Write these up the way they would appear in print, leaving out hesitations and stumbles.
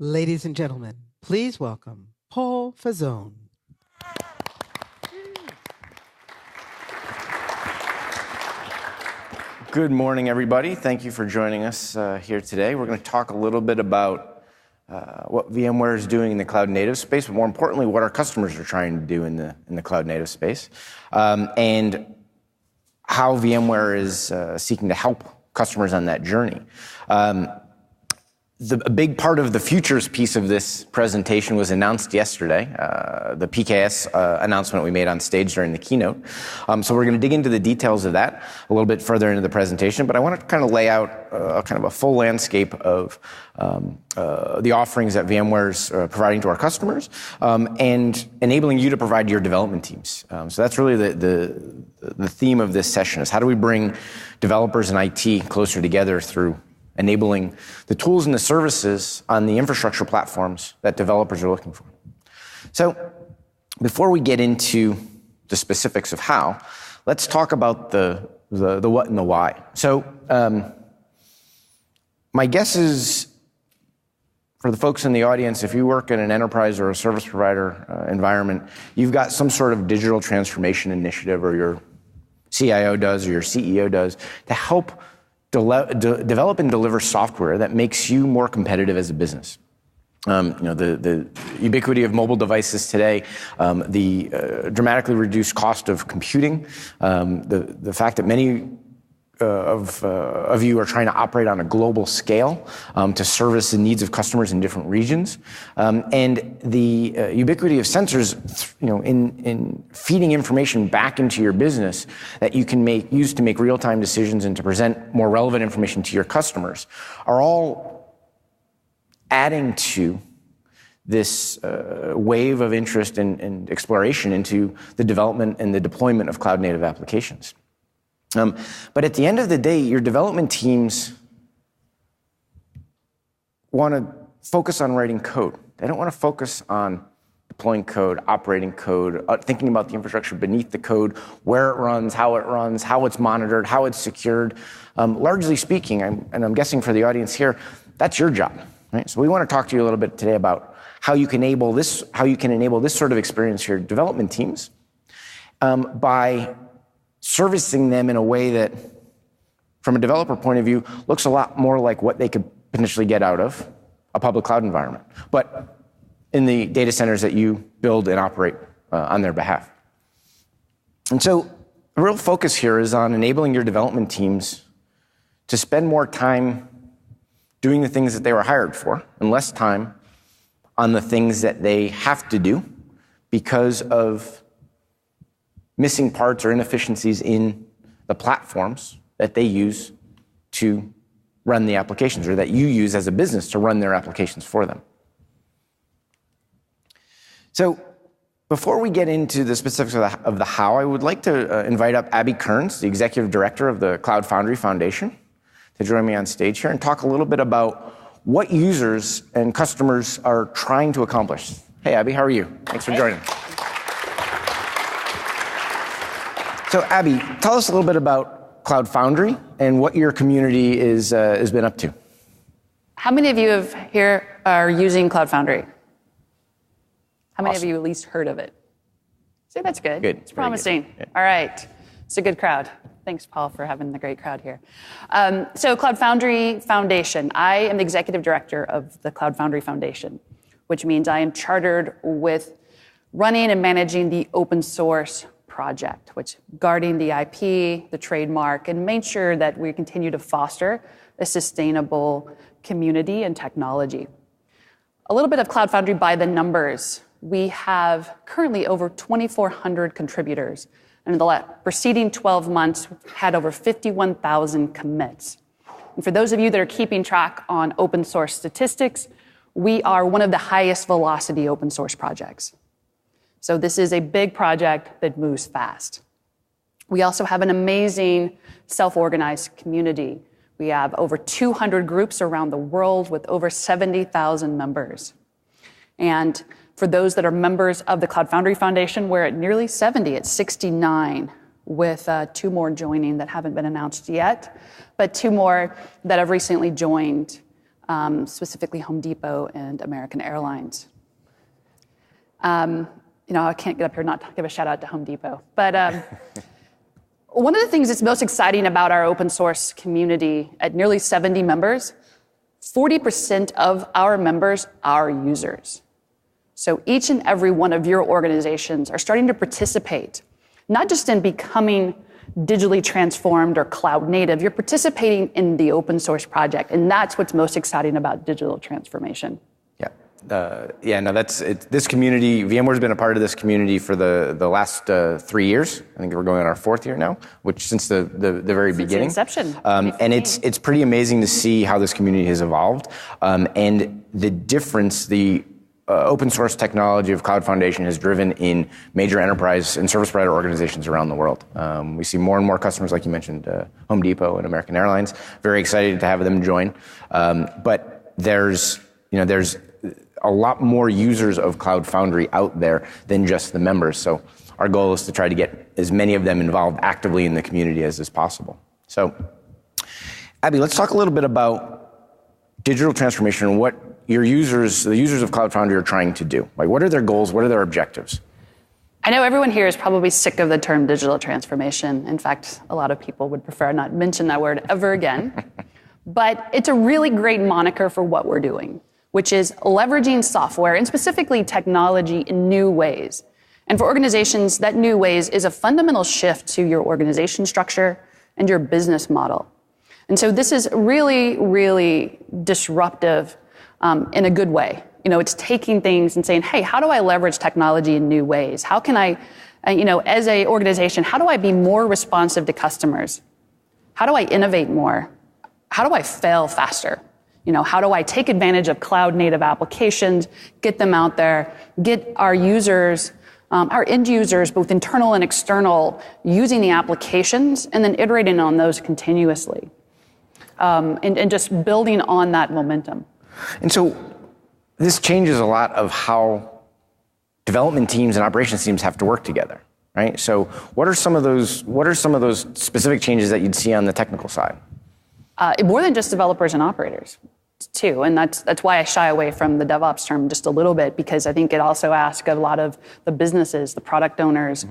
Ladies and gentlemen, please welcome Paul Fazone. Good morning, everybody. Thank you for joining us here today. We're going to talk a little bit about what VMware is doing in the cloud-native space, but more importantly, what our customers are trying to do in the cloud-native space, and how VMware is seeking to help customers on that journey. A big part of the futures piece of this presentation was announced yesterday, the PKS announcement we made on stage during the keynote. So we're going to dig into the details of that a little bit further into the presentation, but I want to kind of lay out kind of a full landscape of the offerings that VMware's providing to our customers and enabling you to provide your development teams. So that's really the theme of this session is how do we bring developers and IT closer together through enabling the tools and the services on the infrastructure platforms that developers are looking for. So before we get into the specifics of how, let's talk about the what and the why. So my guess is for the folks in the audience, if you work in an enterprise or a service provider environment, you've got some sort of digital transformation initiative, or your CIO does, or your CEO does, to help develop and deliver software that makes you more competitive as a business. The ubiquity of mobile devices today, the dramatically reduced cost of computing, the fact that many of you are trying to operate on a global scale to service the needs of customers in different regions, and the ubiquity of sensors, in feeding information back into your business that you can use to make real-time decisions and to present more relevant information to your customers, are all adding to this wave of interest and exploration into the development and the deployment of cloud-native applications. But at the end of the day, your development teams want to focus on writing code. They don't want to focus on deploying code, operating code, thinking about the infrastructure beneath the code, where it runs, how it's monitored, how it's secured. Largely speaking, and I'm guessing for the audience here, that's your job, right? So we want to talk to you a little bit today about how you can enable this sort of experience for your development teams by servicing them in a way that, from a developer point of view, looks a lot more like what they could potentially get out of a public cloud environment, but in the data centers that you build and operate on their behalf. And so the real focus here is on enabling your development teams to spend more time doing the things that they were hired for and less time on the things that they have to do because of missing parts or inefficiencies in the platforms that they use to run the applications, or that you use as a business to run their applications for them. So before we get into the specifics of the how, I would like to invite up Abby Kearns, the Executive Director of the Cloud Foundry Foundation, to join me on stage here and talk a little bit about what users and customers are trying to accomplish. Hey, Abby, how are you? Thanks for joining. So, Abby, tell us a little bit about Cloud Foundry and what your community has been up to. How many of you here are using Cloud Foundry? How many Awesome. of you at least heard of it? See, that's good. Good. It's promising. Good. Yeah. All right. It's a good crowd. Thanks, Paul, for having the great crowd here. So, Cloud Foundry Foundation. I am the Executive Director of the Cloud Foundry Foundation, which means I am chartered with running and managing the open source project, which guarding the IP, the trademark, and make sure that we continue to foster a sustainable community and technology. A little bit of Cloud Foundry by the numbers. We have currently over 2,400 contributors, and in the preceding 12 months, we've had over 51,000 commits. And for those of you that are keeping track on open source statistics, we are one of the highest velocity open source projects. So this is a big project that moves fast. We also have an amazing self-organized community. We have over 200 groups around the world with over 70,000 members. And for those that are members of the Cloud Foundry Foundation, we're at nearly 70, at 69, with 2 more joining that haven't been announced yet, but 2 more that have recently joined specifically Home Depot and American Airlines. I can't get up here and not give a shout out to Home Depot. But one of the things that's most exciting about our open source community, at nearly 70 members, 40% of our members are users. So each and every one of your organizations are starting to participate, not just in becoming digitally transformed or cloud native, you're participating in the open source project. And that's what's most exciting about digital transformation. This community, VMware's been a part of this community for the last 3 years. I think we're going on our 4th year now, which since the very beginning. Since inception. And it's pretty amazing to see how this community has evolved. And the difference, the open source technology of Cloud Foundation has driven in major enterprise and service provider organizations around the world. We see more and more customers, like you mentioned, Home Depot and American Airlines. Very excited to have them join. But there's a lot more users of Cloud Foundry out there than just the members. So our goal is to try to get as many of them involved actively in the community as is possible. So, Abby, let's talk a little bit about digital transformation and what the users of Cloud Foundry are trying to do. Like, what are their goals? What are their objectives? I know everyone here is probably sick of the term digital transformation. In fact, a lot of people would prefer not mention that word ever again. But it's a really great moniker for what we're doing, which is leveraging software and specifically technology in new ways. And for organizations, that new ways is a fundamental shift to your organization structure and your business model. And so this is really, really disruptive in a good way. It's taking things and saying, hey, how do I leverage technology in new ways? How can I, as an organization, how do I be more responsive to customers? How do I innovate more? How do I fail faster? How do I take advantage of cloud native applications, get them out there, get our users, our end users, both internal and external, using the applications and then iterating on those continuously and just building on that momentum. And so this changes a lot of how development teams and operations teams have to work together, right? So what are some of those specific changes that you'd see on the technical side? More than just developers and operators, too. And that's why I shy away from the DevOps term just a little bit, because I think it also asks a lot of the businesses, the product owners,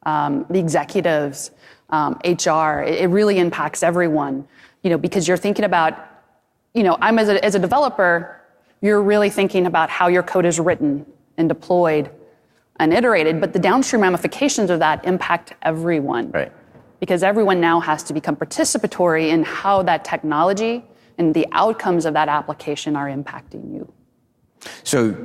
the executives, HR. It really impacts everyone, because you're thinking about, I'm as a developer, you're really thinking about how your code is written and deployed and iterated, but the downstream ramifications of that impact everyone. Right. Because everyone now has to become participatory in how that technology and the outcomes of that application are impacting you. So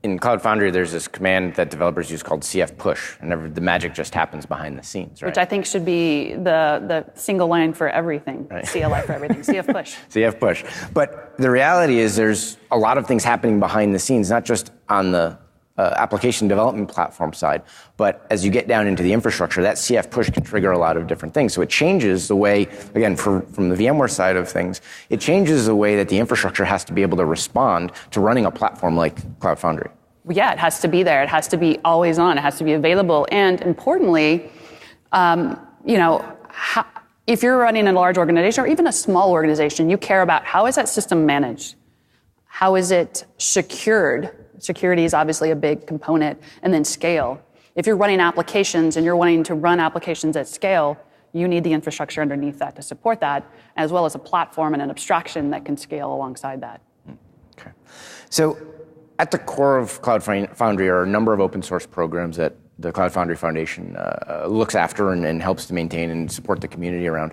in Cloud Foundry, there's this command that developers use called CF push, and the magic just happens behind the scenes, right? Which I think should be the single line for everything, right. CLI for everything, CF push. CF push. But the reality is there's a lot of things happening behind the scenes, not just on the application development platform side, but as you get down into the infrastructure, that CF push can trigger a lot of different things. So it changes the way, again, from the VMware side of things, it changes the way that the infrastructure has to be able to respond to running a platform like Cloud Foundry. Yeah, it has to be there. It has to be always on. It has to be available. And importantly, if you're running a large organization or even a small organization, you care about how is that system managed? How is it secured? Security is obviously a big component, and then scale. If you're running applications and you're wanting to run applications at scale, you need the infrastructure underneath that to support that, as well as a platform and an abstraction that can scale alongside that. Okay. So at the core of Cloud Foundry are a number of open source programs that the Cloud Foundry Foundation looks after and helps to maintain and support the community around.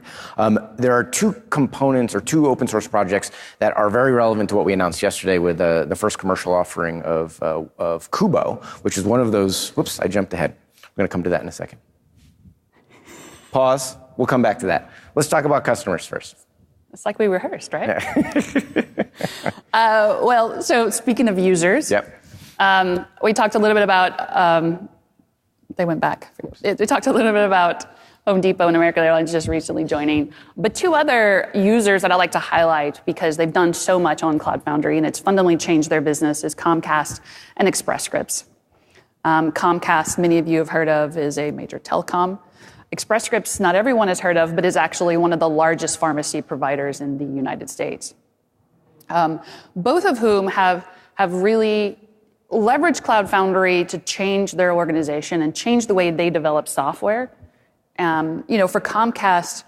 There are two components or two open source projects that are very relevant to what we announced yesterday with the first commercial offering of Kubo, which is one of those. Whoops, I jumped ahead. We're going to come to that in a second. Pause. We'll come back to that. Let's talk about customers first. It's like we rehearsed, right? Yeah. So speaking of users, yep. We talked a little bit about. They went back. We talked a little bit about Home Depot and American Airlines just recently joining. But two other users that I like to highlight because they've done so much on Cloud Foundry and it's fundamentally changed their business is Comcast and Express Scripts. Comcast, many of you have heard of, is a major telecom. Express Scripts, not everyone has heard of, but is actually one of the largest pharmacy providers in the United States. both of whom have really leveraged Cloud Foundry to change their organization and change the way they develop software. For Comcast,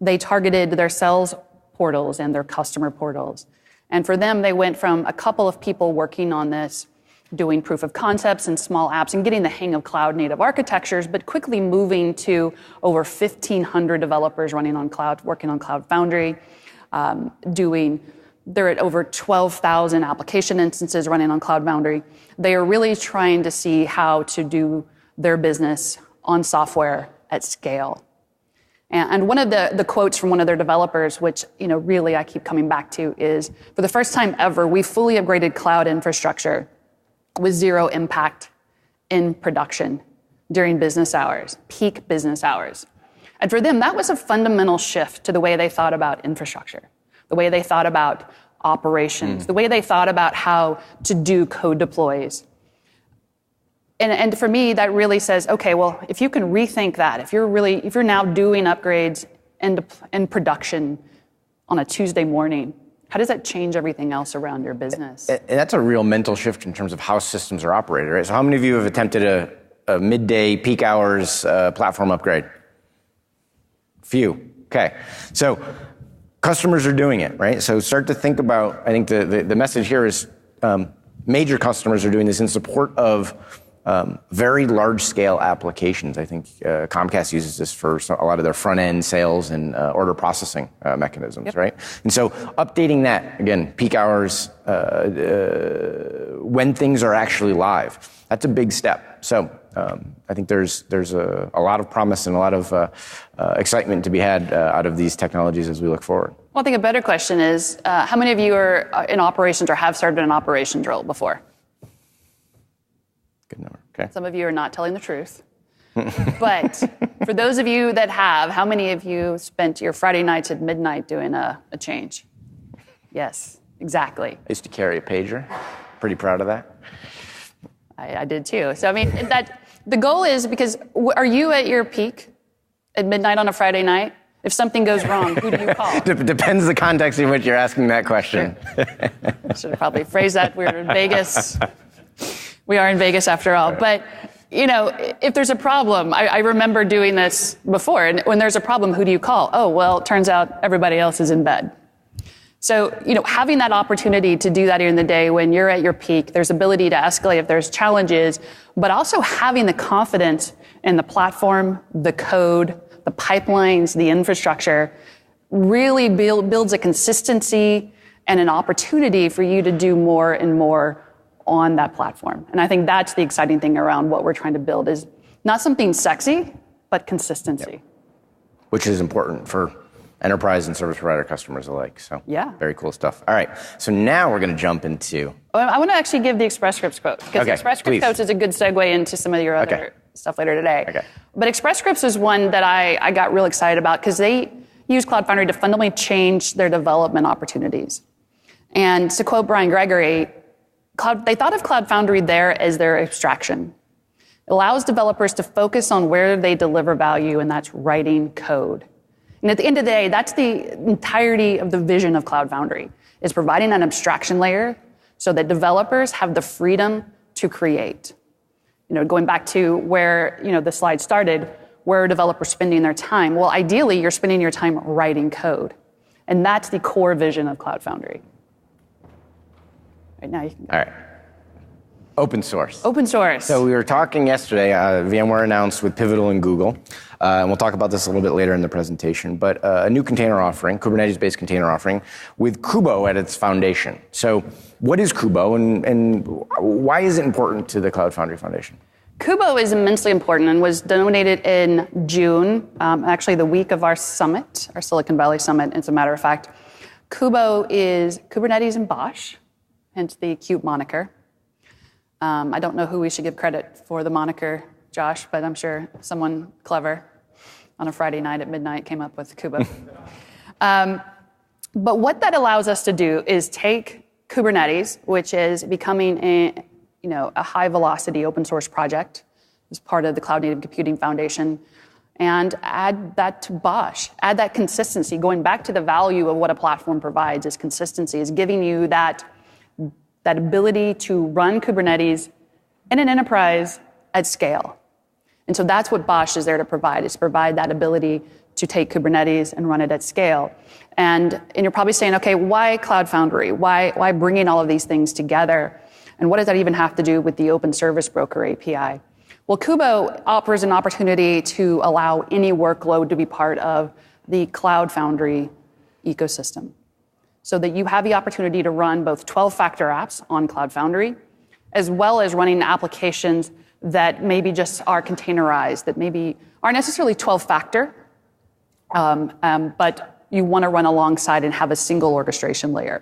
they targeted their sales portals and their customer portals. And for them, they went from a couple of people working on this, doing proof of concepts and small apps and getting the hang of cloud native architectures, but quickly moving to over 1,500 developers running on cloud, working on Cloud Foundry, they're at over 12,000 application instances running on Cloud Foundry. They are really trying to see how to do their business on software at scale. And one of the quotes from one of their developers, which really I keep coming back to, is, for the first time ever, we fully upgraded cloud infrastructure with zero impact in production during business hours, peak business hours. And for them, that was a fundamental shift to the way they thought about infrastructure, the way they thought about operations, the way they thought about how to do code deploys. And for me, that really says, okay, well, if you can rethink that, if you're now doing upgrades in production on a Tuesday morning, how does that change everything else around your business? And that's a real mental shift in terms of how systems are operated, right? So how many of you have attempted a midday peak hours platform upgrade? Few. Okay. So customers are doing it, right? So start to think about, I think the message here is major customers are doing this in support of very large-scale applications. I think Comcast uses this for a lot of their front-end sales and order processing mechanisms, right? And so updating that, again, peak hours, when things are actually live, that's a big step. So I think there's a lot of promise and a lot of excitement to be had out of these technologies as we look forward. Well, I think a better question is, how many of you are in operations or have started an operations role before? Good number. Okay. Some of you are not telling the truth. But for those of you that have, how many of you spent your Friday nights at midnight doing a change? Yes, exactly. I used to carry a pager. Pretty proud of that. I did too. So, I mean, the goal is, because are you at your peak at midnight on a Friday night? If something goes wrong, who do you call? Depends the context in which you're asking that question. Sure. I should have probably phrased that. We're in Vegas. We are in Vegas after all. But, if there's a problem, I remember doing this before. And when there's a problem, who do you call? Oh, well, it turns out everybody else is in bed. So, having that opportunity to do that during the day when you're at your peak, there's ability to escalate if there's challenges, but also having the confidence in the platform, the code, the pipelines, the infrastructure, really builds a consistency and an opportunity for you to do more and more on that platform. And I think that's the exciting thing around what we're trying to build, is not something sexy, but consistency. Yep. Which is important for enterprise and service provider customers alike. So yeah, very cool stuff. All right, so now we're going to jump into... I want to actually give the Express Scripts quote, because the Express Scripts quote is a good segue into some of your other stuff later today. Okay. But Express Scripts is one that I got real excited about, because they use Cloud Foundry to fundamentally change their development opportunities. And to quote Brian Gregory, they thought of Cloud Foundry there as their abstraction. It allows developers to focus on where they deliver value, and that's writing code. And at the end of the day, that's the entirety of the vision of Cloud Foundry, is providing an abstraction layer so that developers have the freedom to create. Going back to where, the slide started, where are developers spending their time? Well, ideally, you're spending your time writing code. And that's the core vision of Cloud Foundry. Right now you can go. All right. Open source. Open source. So we were talking yesterday, VMware announced with Pivotal and Google, and we'll talk about this a little bit later in the presentation, but a new container offering, Kubernetes-based container offering, with Kubo at its foundation. So what is Kubo, and why is it important to the Cloud Foundry Foundation? Kubo is immensely important and was donated in June, actually the week of our summit, our Silicon Valley Summit, as a matter of fact. Kubo is Kubernetes and Bosch, hence the cute moniker. I don't know who we should give credit for the moniker, Josh, but I'm sure someone clever on a Friday night at midnight came up with Kubo. But what that allows us to do is take Kubernetes, which is becoming a high velocity open source project as part of the Cloud Native Computing Foundation, and add that to Bosch. Add that consistency. Going back to the value of what a platform provides is consistency, is giving you that ability to run Kubernetes in an enterprise at scale. And so that's what Bosch is there to provide, is provide that ability to take Kubernetes and run it at scale. And you're probably saying, okay, why Cloud Foundry? Why bringing all of these things together? And what does that even have to do with the Open Service Broker API? Well, Kubo offers an opportunity to allow any workload to be part of the Cloud Foundry ecosystem, so that you have the opportunity to run both 12-factor apps on Cloud Foundry, as well as running applications that maybe just are containerized, that maybe aren't necessarily 12-factor, but you want to run alongside and have a single orchestration layer.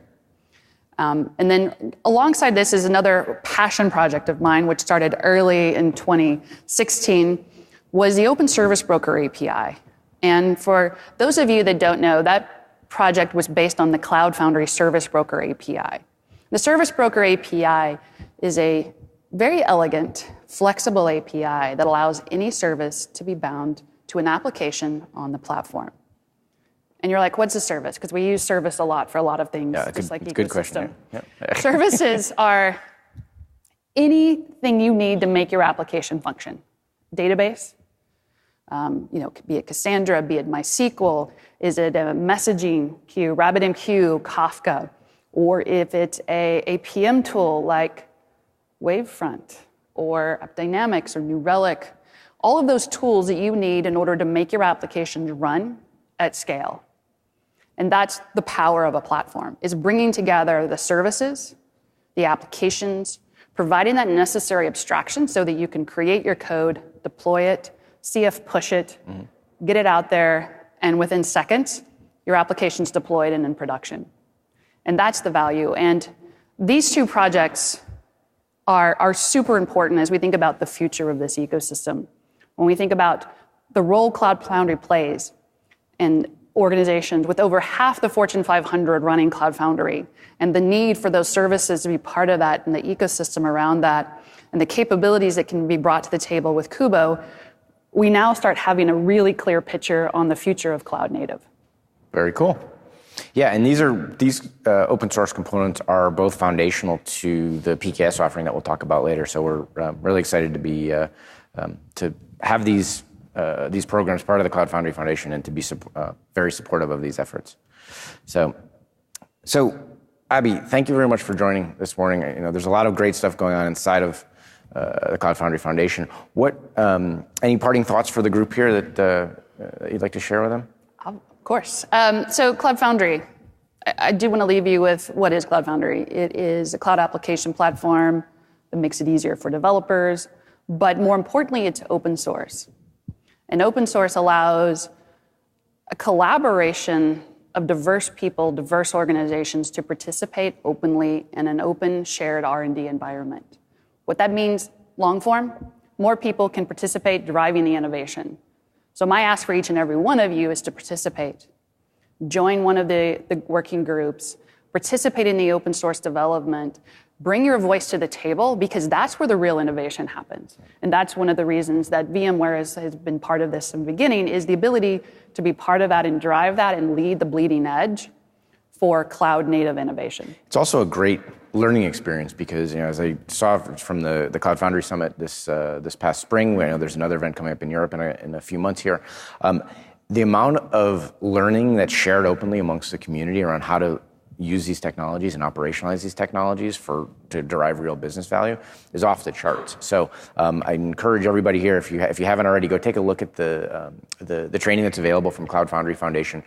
And then alongside this is another passion project of mine, which started early in 2016, was the Open Service Broker API. And for those of you that don't know, that project was based on the Cloud Foundry Service Broker API. The Service Broker API is a very elegant, flexible API that allows any service to be bound to an application on the platform. And you're like, what's a service? Because we use service a lot for a lot of things, just like ecosystem. Good question. Yeah. Services are anything you need to make your application function. Database, be it Cassandra, be it MySQL, is it a messaging queue, RabbitMQ, Kafka, or if it's a PM tool like Wavefront or AppDynamics or New Relic, all of those tools that you need in order to make your applications run at scale. And that's the power of a platform, is bringing together the services, the applications, providing that necessary abstraction so that you can create your code, deploy it, CF push it, get it out there, and within seconds, your application's deployed and in production. And that's the value. And these two projects are super important as we think about the future of this ecosystem. When we think about the role Cloud Foundry plays in organizations with over half the Fortune 500 running Cloud Foundry, and the need for those services to be part of that and the ecosystem around that, and the capabilities that can be brought to the table with Kubo, we now start having a really clear picture on the future of cloud native. Very cool. Yeah, and these open source components are both foundational to the PKS offering that we'll talk about later. So we're really excited to be to have these programs part of the Cloud Foundry Foundation and to be very supportive of these efforts. So Abby, thank you very much for joining this morning. There's a lot of great stuff going on inside of the Cloud Foundry Foundation. What any parting thoughts for the group here that you'd like to share with them? Of course. So Cloud Foundry, I do want to leave you with what is Cloud Foundry. It is a cloud application platform that makes it easier for developers, but more importantly, it's open source. And open source allows a collaboration of diverse people, diverse organizations to participate openly in an open, shared R&D environment. What that means, long form, more people can participate driving the innovation. So my ask for each and every one of you is to participate. Join one of the working groups, participate in the open source development, bring your voice to the table, because that's where the real innovation happens. And that's one of the reasons that VMware has been part of this from the beginning, is the ability to be part of that and drive that and lead the bleeding edge for cloud native innovation. It's also a great learning experience because, as I saw from the Cloud Foundry Summit this past spring, I know there's another event coming up in Europe in a few months here, the amount of learning that's shared openly amongst the community around how to use these technologies and operationalize these technologies to derive real business value is off the charts. So I encourage everybody here, if you haven't already, go take a look at the training that's available from Cloud Foundry Foundation.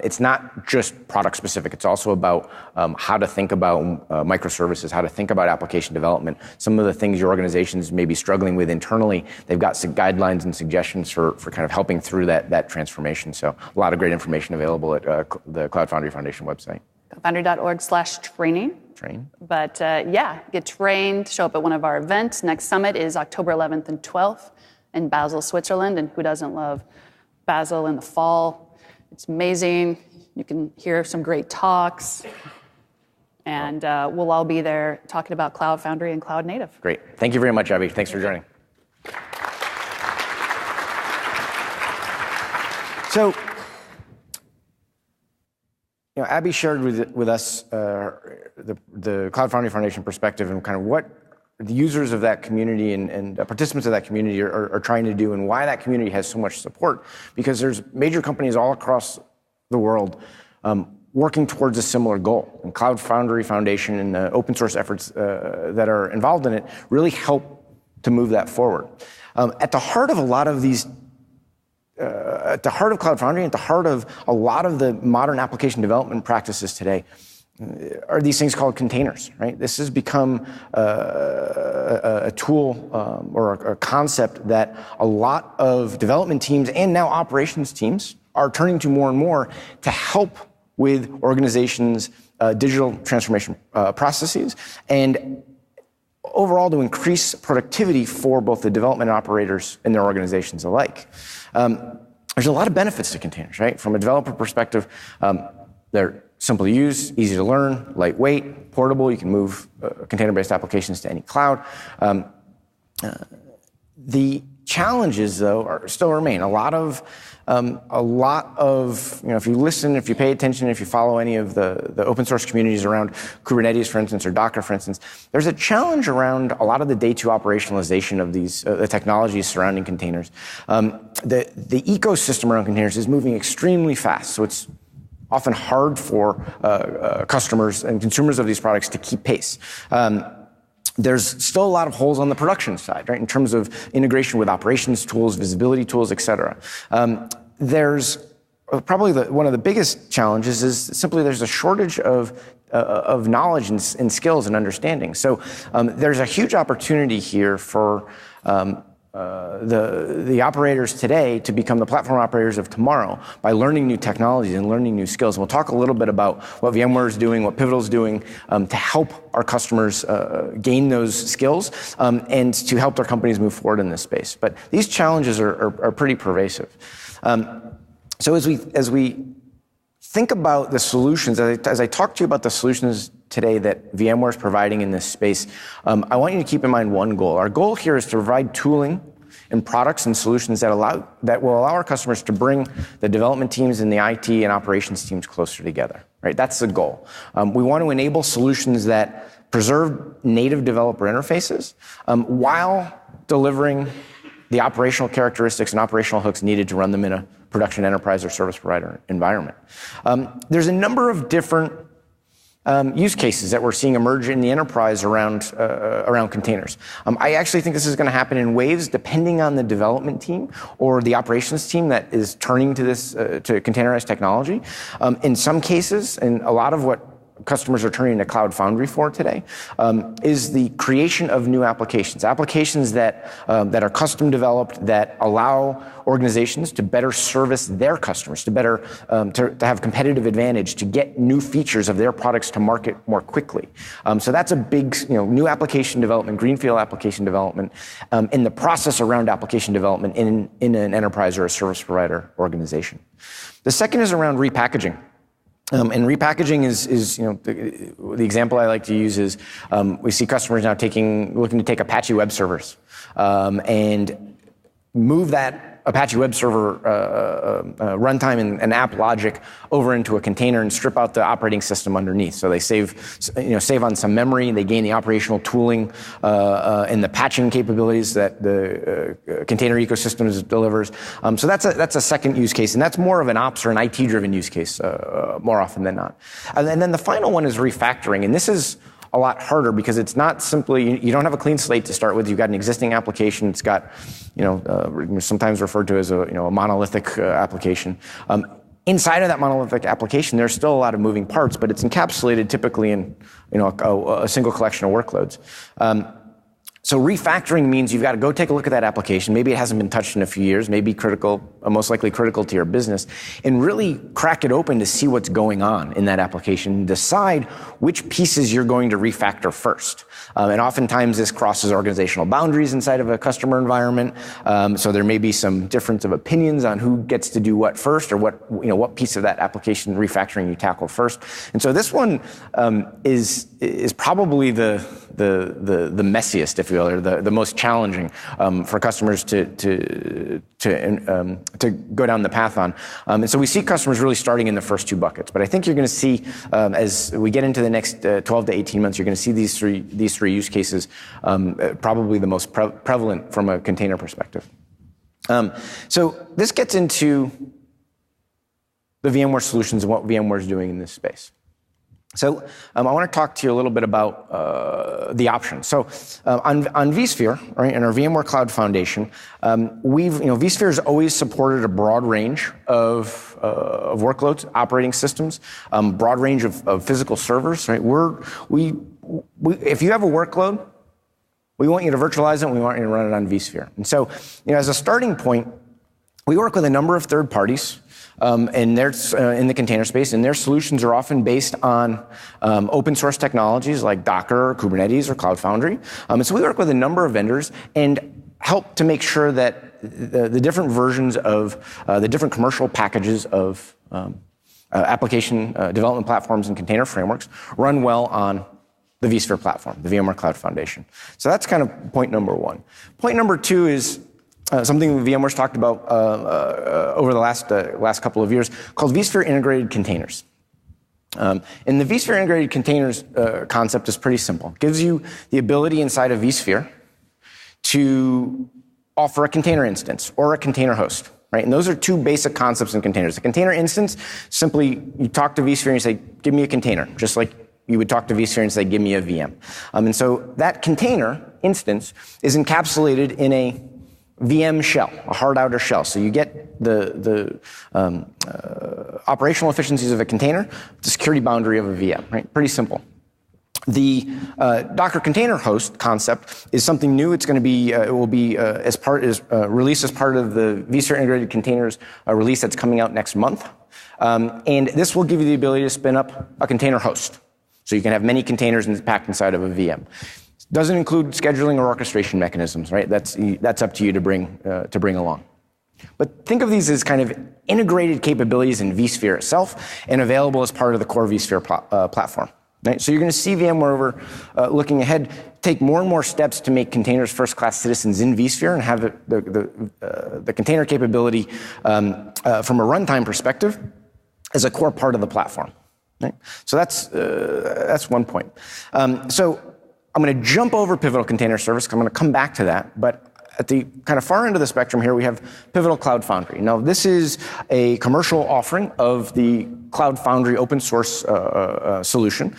It's not just product specific. It's also about how to think about microservices, how to think about application development. Some of the things your organizations may be struggling with internally, they've got some guidelines and suggestions for kind of helping through that transformation. So a lot of great information available at the Cloud Foundry Foundation website. Foundry.org/training. But get trained, show up at one of our events. Next summit is October 11th and 12th in Basel, Switzerland. And who doesn't love Basel in the fall? It's amazing. You can hear some great talks. And we'll all be there talking about Cloud Foundry and Cloud Native. Great. Thank you very much, Abby. Thanks for joining. So, Abby shared with us the Cloud Foundry Foundation perspective and kind of what the users of that community and participants of that community are trying to do and why that community has so much support. Because there's major companies all across the world working towards a similar goal. And Cloud Foundry Foundation and the open source efforts that are involved in it really help to move that forward. At the heart of a lot of these at the heart of Cloud Foundry, at the heart of a lot of the modern application development practices today are these things called containers, right? This has become a tool or a concept that a lot of development teams and now operations teams are turning to more and more to help with organizations' digital transformation processes and overall to increase productivity for both the development operators and their organizations alike. There's a lot of benefits to containers, right? From a developer perspective, they're simple to use, easy to learn, lightweight, portable. You can move container-based applications to any cloud. The challenges, though, still remain. A lot of, if you listen, if you pay attention, if you follow any of the open source communities around Kubernetes, for instance, or Docker, for instance, there's a challenge around a lot of the day two operationalization of these the technologies surrounding containers. The ecosystem around containers is moving extremely fast, so it's often hard for customers and consumers of these products to keep pace. There's still a lot of holes on the production side, right, in terms of integration with operations tools, visibility tools, et cetera. There's probably one of the biggest challenges is simply there's a shortage of knowledge and skills and understanding. So there's a huge opportunity here for the operators today to become the platform operators of tomorrow by learning new technologies and learning new skills. And we'll talk a little bit about what VMware is doing, what Pivotal is doing to help our customers gain those skills and to help their companies move forward in this space. But these challenges are pretty pervasive. So as we think about the solutions, as I talk to you about the solutions today that VMware is providing in this space, I want you to keep in mind one goal. Our goal here is to provide tooling and products and solutions that will allow our customers to bring the development teams and the IT and operations teams closer together. Right? That's the goal. We want to enable solutions that preserve native developer interfaces while delivering the operational characteristics and operational hooks needed to run them in a production enterprise or service provider environment. There's a number of different use cases that we're seeing emerge in the enterprise around containers. I actually think this is going to happen in waves depending on the development team or the operations team that is turning to this to containerized technology. In some cases, and a lot of what customers are turning to Cloud Foundry for today, is the creation of new applications that are custom developed, that allow organizations to better service their customers, to better to have competitive advantage, to get new features of their products to market more quickly. So that's a big, new application development, greenfield application development, in the process around application development in an enterprise or a service provider organization. The second is around repackaging. And repackaging is the example I like to use is we see customers now looking to take Apache web servers and move that Apache web server runtime and app logic over into a container and strip out the operating system underneath. So they save on some memory. They gain the operational tooling and the patching capabilities that the container ecosystem delivers. So that's a second use case, and that's more of an ops or an IT-driven use case more often than not. And then the final one is refactoring, and this is a lot harder because it's not simply, you don't have a clean slate to start with. You've got an existing application. It's got, sometimes referred to as a monolithic application. Inside of that monolithic application, there's still a lot of moving parts, but it's encapsulated typically in, a single collection of workloads. So refactoring means you've got to go take a look at that application. Maybe it hasn't been touched in a few years, maybe most likely critical to your business, and really crack it open to see what's going on in that application and decide which pieces you're going to refactor first. And oftentimes this crosses organizational boundaries inside of a customer environment. So there may be some difference of opinions on who gets to do what first, or what piece of that application refactoring you tackle first. And so this one is probably the messiest, if you will. earlier, the most challenging for customers to go down the path on. And so we see customers really starting in the first two buckets. But I think you're going to see, as we get into the next 12 to 18 months, you're going to see these three use cases probably the most prevalent from a container perspective. So this gets into the VMware solutions and what VMware is doing in this space. So I want to talk to you a little bit about the options. So on vSphere, right, in our VMware Cloud Foundation, vSphere has always supported a broad range of workloads, operating systems, broad range of physical servers. Right, if you have a workload, we want you to virtualize it, and we want you to run it on vSphere. And so, as a starting point, we work with a number of third parties. And they're in the container space, and their solutions are often based on open source technologies like Docker, or Kubernetes, or Cloud Foundry. And so we work with a number of vendors and help to make sure that the different versions of the different commercial packages of application development platforms and container frameworks run well on the vSphere platform, the VMware Cloud Foundation. So that's kind of point number one. Point number two is something VMware's talked about over the last couple of years, called vSphere Integrated Containers. And the vSphere Integrated Containers concept is pretty simple. It gives you the ability inside of vSphere to offer a container instance or a container host, right? And those are two basic concepts in containers. A container instance, simply you talk to vSphere and you say, give me a container, just like you would talk to vSphere and say, give me a VM. And so that container instance is encapsulated in a VM shell, a hard outer shell. So you get the operational efficiencies of a container, the security boundary of a VM, right? Pretty simple. The Docker container host concept is something new. It's going to be, it will be released as part of the vSphere Integrated Containers release that's coming out next month. And this will give you the ability to spin up a container host. So you can have many containers packed inside of a VM. Doesn't include scheduling or orchestration mechanisms, right? That's up to you to bring along. But think of these as kind of integrated capabilities in vSphere itself and available as part of the core vSphere platform. Right? So you're going to see VMware looking ahead take more and more steps to make containers first-class citizens in vSphere and have the container capability from a runtime perspective as a core part of the platform. Right? So that's one point. So I'm going to jump over Pivotal Container Service because I'm going to come back to that. But at the kind of far end of the spectrum here, we have Pivotal Cloud Foundry. Now, this is a commercial offering of the Cloud Foundry open source solution.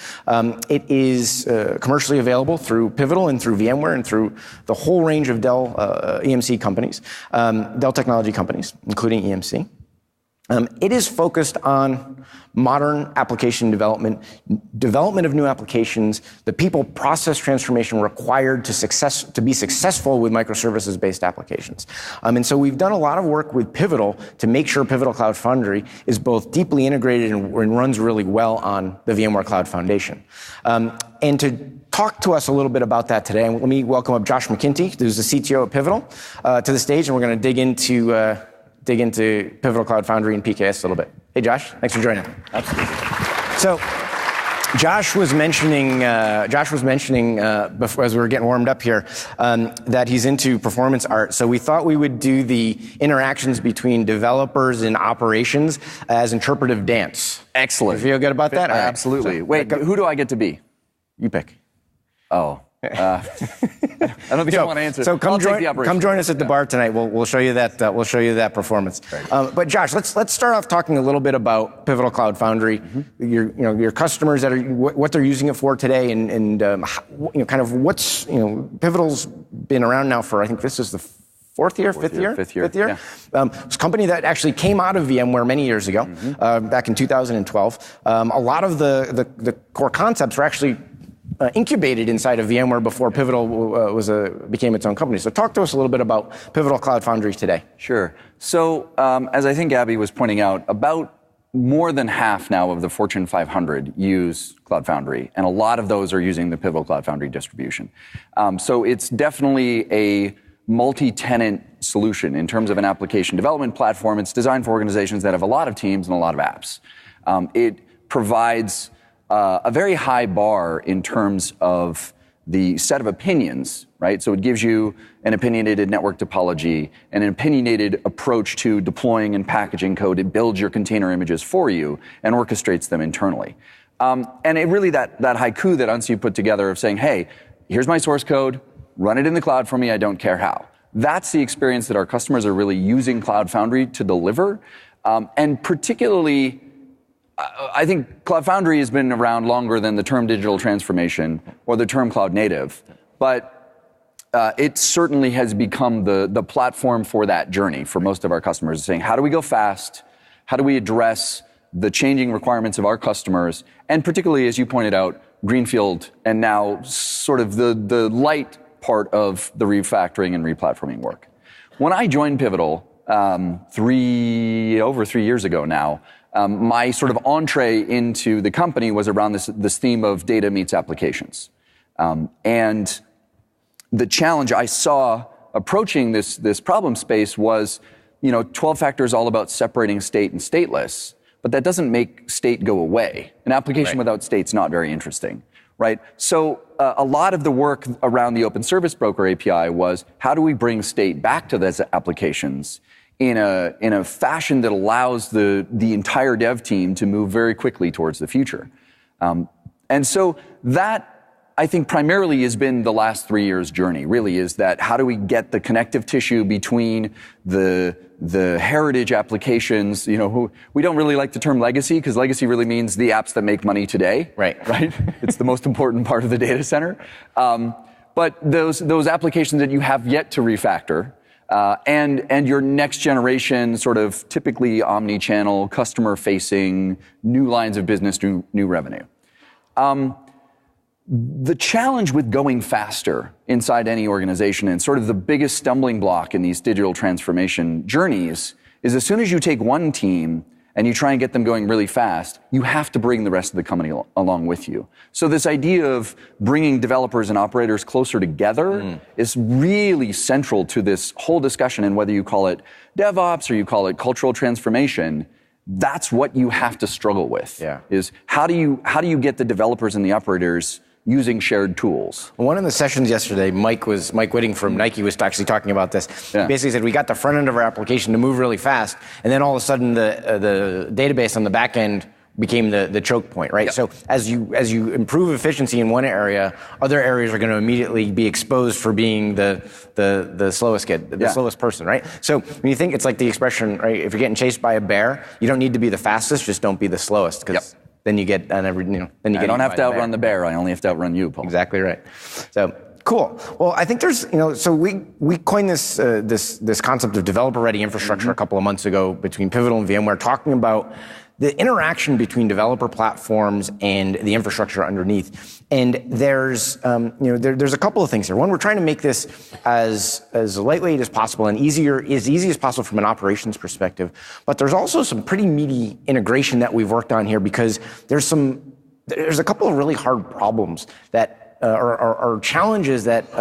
It is commercially available through Pivotal and through VMware and through the whole range of Dell EMC companies, Dell technology companies, including EMC. It is focused on modern application development of new applications, the people process transformation required to be successful with microservices-based applications. And so we've done a lot of work with Pivotal to make sure Pivotal Cloud Foundry is both deeply integrated and runs really well on the VMware Cloud Foundation. And to talk to us a little bit about that today, let me welcome up Josh McKinty, who's the CTO at Pivotal, to the stage, and we're going to dig into Pivotal Cloud Foundry and PKS a little bit. Hey, Josh, thanks for joining. Absolutely. So, Josh was mentioning before, as we were getting warmed up here, that he's into performance art. So we thought we would do the interactions between developers and operations as interpretive dance. Excellent. You feel good about that? Absolutely. So, wait, who do I get to be? You pick. Oh. I don't think I want to answer. So come join us at the bar tonight. We'll show you that. We'll show you that performance. But Josh, let's start off talking a little bit about Pivotal Cloud Foundry. Mm-hmm. Your customers that are what they're using it for today, and kind of what's Pivotal's been around now for, I think this is the fifth year. Yeah. It's a company that actually came out of VMware many years ago, back in 2012. A lot of the core concepts were actually incubated inside of VMware before Pivotal became its own company. So talk to us a little bit about Pivotal Cloud Foundry today. Sure. So as I think Abby was pointing out, about more than half now of the Fortune 500 use Cloud Foundry, and a lot of those are using the Pivotal Cloud Foundry distribution. So it's definitely a multi-tenant solution in terms of an application development platform. It's designed for organizations that have a lot of teams and a lot of apps. It provides a very high bar in terms of the set of opinions, right? So it gives you an opinionated network topology and an opinionated approach to deploying and packaging code. It builds your container images for you and orchestrates them internally. And it really, that haiku that Ansu put together of saying, hey, here's my source code, run it in the cloud for me, I don't care how. That's the experience that our customers are really using Cloud Foundry to deliver. And particularly, I think Cloud Foundry has been around longer than the term digital transformation or the term cloud native, but it certainly has become the platform for that journey for most of our customers, saying, how do we go fast? How do we address the changing requirements of our customers? And particularly, as you pointed out, greenfield and now sort of the light part of the refactoring and replatforming work. When I joined Pivotal over 3 years ago now, my sort of entree into the company was around this theme of data meets applications. And the challenge I saw approaching this problem space was, 12 factor is all about separating state and stateless, but that doesn't make state go away. An application without state's not very interesting, right? So a lot of the work around the Open Service Broker API was, how do we bring state back to those applications in a fashion that allows the entire dev team to move very quickly towards the future. And so that, I think, primarily has been the last 3 years' journey, really, is that how do we get the connective tissue between the heritage applications, we don't really like the term legacy, because legacy really means the apps that make money today. Right? It's the most important part of the data center. But those applications that you have yet to refactor, and your next generation sort of typically omni-channel, customer-facing, new lines of business, new revenue. The challenge with going faster inside any organization, and sort of the biggest stumbling block in these digital transformation journeys, is as soon as you take one team and you try and get them going really fast, you have to bring the rest of the company along with you. So this idea of bringing developers and operators closer together is really central to this whole discussion, and whether you call it DevOps or you call it cultural transformation, that's what you have to struggle with. Is how do you get the developers and the operators using shared tools? One of the sessions yesterday, Mike Whitting from Nike was actually talking about this. He basically said, we got the front end of our application to move really fast, and then all of a sudden the database on the back end became the choke point, right? So as you improve efficiency in one area, other areas are going to immediately be exposed for being the slowest kid, the slowest person, right? So when you think, it's like the expression, right? If you're getting chased by a bear, you don't need to be the fastest, just don't be the slowest, because then you get on every, then you get. I don't have to outrun the bear. I only have to outrun you, Paul. Exactly right. So cool. Well, I think there's, so we coined this concept of developer-ready infrastructure a couple of months ago between Pivotal and VMware, talking about the interaction between developer platforms and the infrastructure underneath. And there's, there's a couple of things here. One, we're trying to make this as lightweight as possible and as easy as possible from an operations perspective. But there's also some pretty meaty integration that we've worked on here, because there's a couple of really hard problems that are challenges that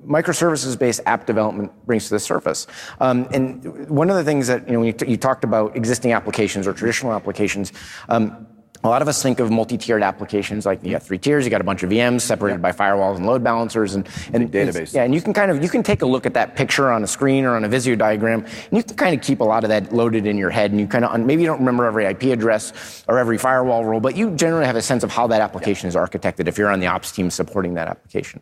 microservices-based app development brings to the surface. And one of the things that, when you talked about existing applications or traditional applications, a lot of us think of multi-tiered applications, like you got 3 tiers, you got a bunch of VMs separated by firewalls and load balancers and database. And you can take a look at that picture on a screen or on a Visio diagram, and you can kind of keep a lot of that loaded in your head, and you kind of, maybe you don't remember every IP address or every firewall rule, but you generally have a sense of how that application is architected if you're on the ops team supporting that application.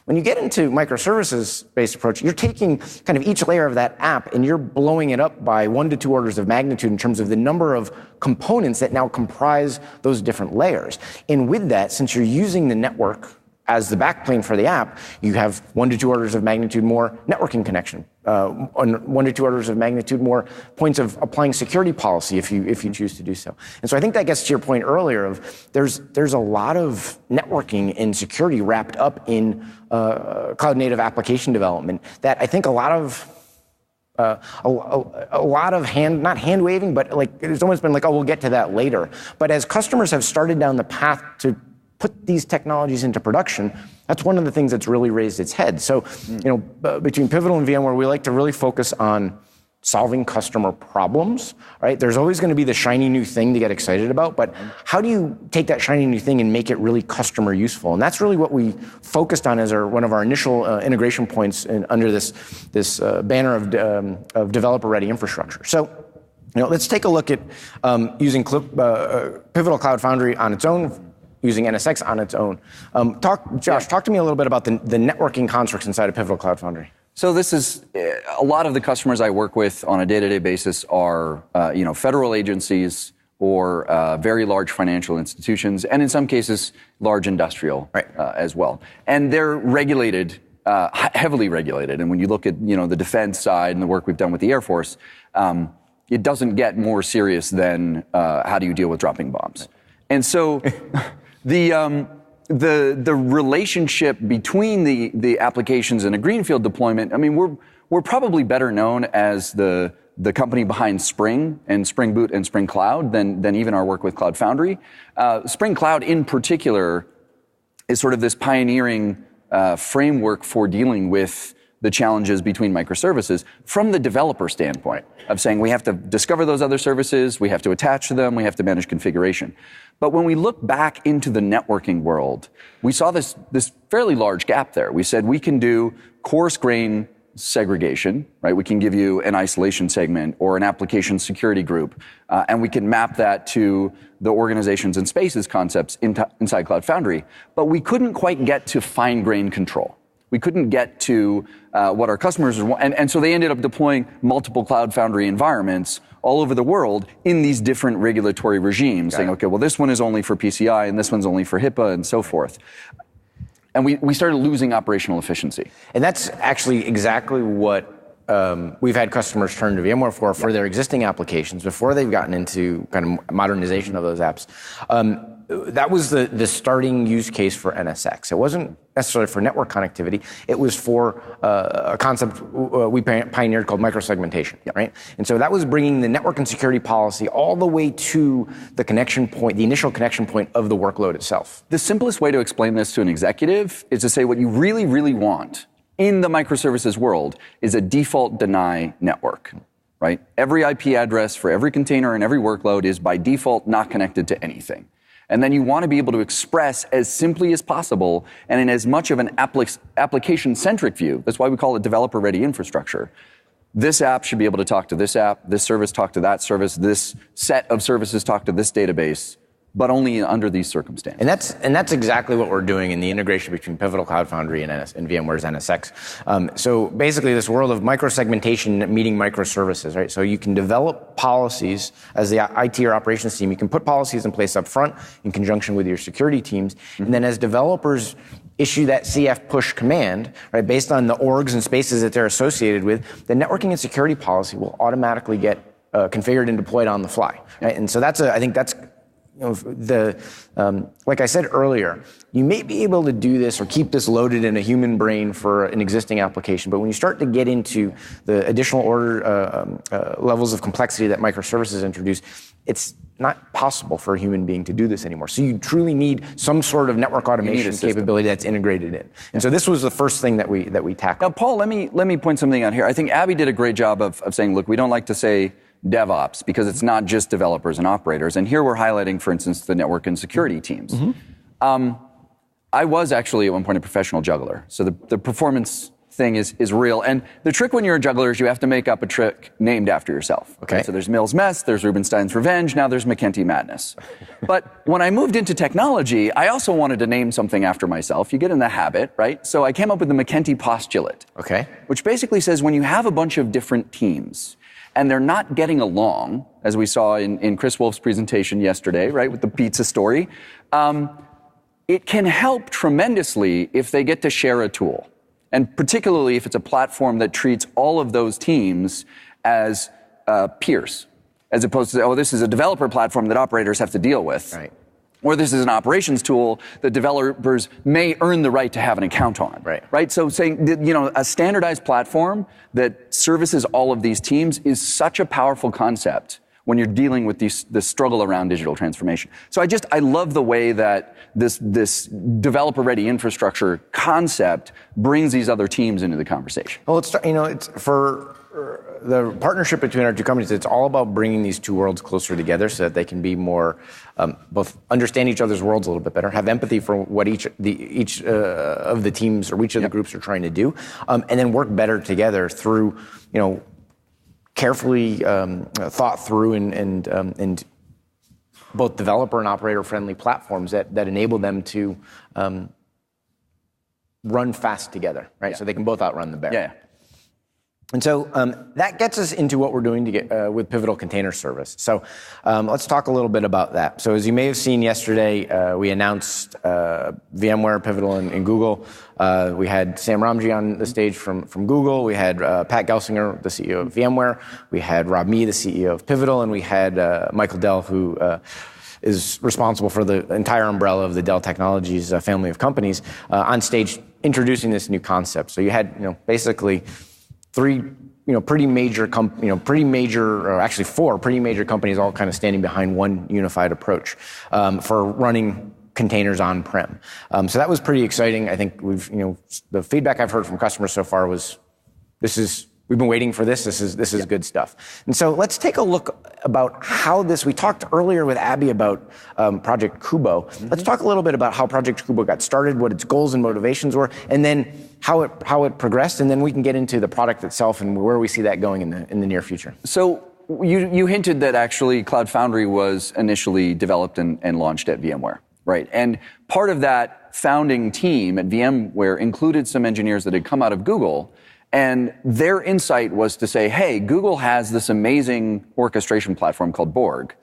When you get into microservices-based approach, you're taking kind of each layer of that app and you're blowing it up by 1 to 2 orders of magnitude in terms of the number of components that now comprise those different layers. And with that, since you're using the network as the backplane for the app, you have 1 to 2 orders of magnitude more networking connection, 1 to 2 orders of magnitude more points of applying security policy if you choose to do so. And so I think that gets to your point earlier of there's a lot of networking and security wrapped up in cloud native application development that I think a lot of not hand waving, but like there's almost been like, oh, we'll get to that later. But as customers have started down the path to put these technologies into production, that's one of the things that's really raised its head. So, between Pivotal and VMware, we like to really focus on solving customer problems, right? There's always going to be the shiny new thing to get excited about, but how do you take that shiny new thing and make it really customer useful? And that's really what we focused on as one of our initial integration points under this banner of developer-ready infrastructure. So, let's take a look at using Pivotal Cloud Foundry on its own, using NSX on its own. Josh, talk to me a little bit about the networking constructs inside of Pivotal Cloud Foundry. So this is a lot of the customers I work with on a day-to-day basis are, federal agencies or very large financial institutions, and in some cases, large industrial as well. And they're regulated, heavily regulated. And when you look at, the defense side and the work we've done with the Air Force, it doesn't get more serious than how do you deal with dropping bombs. And so the relationship between the applications and a greenfield deployment, I mean, we're probably better known as the company behind Spring and Spring Boot and Spring Cloud than even our work with Cloud Foundry. Spring Cloud in particular is sort of this pioneering framework for dealing with the challenges between microservices from the developer standpoint of saying we have to discover those other services, we have to attach to them, we have to manage configuration. But when we look back into the networking world, we saw this fairly large gap there. We said we can do coarse grain segregation, right? We can give you an isolation segment or an application security group, and we can map that to the organizations and spaces concepts inside Cloud Foundry. But we couldn't quite get to fine grain control. We couldn't get to what our customers want. And so they ended up deploying multiple Cloud Foundry environments all over the world in these different regulatory regimes, saying, okay, well, this one is only for PCI and this one's only for HIPAA and so forth. And we started losing operational efficiency. And that's actually exactly what we've had customers turn to VMware for their existing applications before they've gotten into kind of modernization of those apps. That was the starting use case for NSX. It wasn't necessarily for network connectivity. It was for a concept we pioneered called microsegmentation, right? And so that was bringing the network and security policy all the way to the connection point, the initial connection point of the workload itself. The simplest way to explain this to an executive is to say what you really, really want in the microservices world is a default deny network, right? Every IP address for every container and every workload is by default not connected to anything. And then you want to be able to express as simply as possible and in as much of an application-centric view. That's why we call it developer-ready infrastructure. This app should be able to talk to this app, this service talk to that service, this set of services talk to this database, but only under these circumstances. And that's exactly what we're doing in the integration between Pivotal Cloud Foundry and VMware's NSX. So basically this world of microsegmentation meeting microservices, right? So you can develop policies as the IT or operations team. You can put policies in place up front in conjunction with your security teams. And then as developers issue that CF push command, right, based on the orgs and spaces that they're associated with, the networking and security policy will automatically get configured and deployed on the fly. Right? And so I think that's like I said earlier, you may be able to do this or keep this loaded in a human brain for an existing application, but when you start to get into the additional order levels of complexity that microservices introduce, it's not possible for a human being to do this anymore. So you truly need some sort of network automation capability that's integrated in. And so this was the first thing that we tackled. Now, Paul, let me point something out here. I think Abby did a great job of saying, look, we don't like to say DevOps because it's not just developers and operators. And here we're highlighting, for instance, the network and security teams. Mm-hmm. I was actually at one point a professional juggler. So the performance thing is real. And the trick when you're a juggler is you have to make up a trick named after yourself. Okay. So there's Mills Mess, there's Rubinstein's Revenge, now there's McKenty Madness. But when I moved into technology, I also wanted to name something after myself. You get in the habit, right? So I came up with the McKenty postulate. Okay. Which basically says when you have a bunch of different teams, and they're not getting along, as we saw in Chris Wolf's presentation yesterday, right, with the pizza story, it can help tremendously if they get to share a tool. And particularly if it's a platform that treats all of those teams as peers, as opposed to, this is a developer platform that operators have to deal with. Right. Or this is an operations tool that developers may earn the right to have an account on. Right? So saying, a standardized platform that services all of these teams is such a powerful concept when you're dealing with this struggle around digital transformation. So I love the way that this developer-ready infrastructure concept brings these other teams into the conversation. Well, it's for the partnership between our two companies, it's all about bringing these two worlds closer together so that they can be more, both understand each other's worlds a little bit better, have empathy for what each of the teams or each of the groups are trying to do, and then work better together through, carefully thought through and both developer and operator friendly platforms that enable them to run fast together, right? So they can both outrun the bear. Yeah. And so that gets us into what we're doing to get with Pivotal Container Service. So let's talk a little bit about that. So as you may have seen yesterday, we announced VMware, Pivotal, and Google. We had Sam Ramji on the stage from Google. We had Pat Gelsinger, the CEO of VMware. We had Rob Mee, the CEO of Pivotal, and we had Michael Dell, who is responsible for the entire umbrella of the Dell Technologies family of companies, on stage introducing this new concept. So you had, basically three, pretty major, or actually four pretty major companies all kind of standing behind one unified approach for running containers on-prem. So that was pretty exciting. I think the feedback I've heard from customers so far was, we've been waiting for this. This is good stuff. And so let's take a look about how we talked earlier with Abby about Project Kubo. Let's talk a little bit about how Project Kubo got started, what its goals and motivations were, and then how it progressed, and then we can get into the product itself and where we see that going in the near future. So you hinted that actually Cloud Foundry was initially developed and launched at VMware, right? And part of that founding team at VMware included some engineers that had come out of Google. And their insight was to say, hey, Google has this amazing orchestration platform called Borg.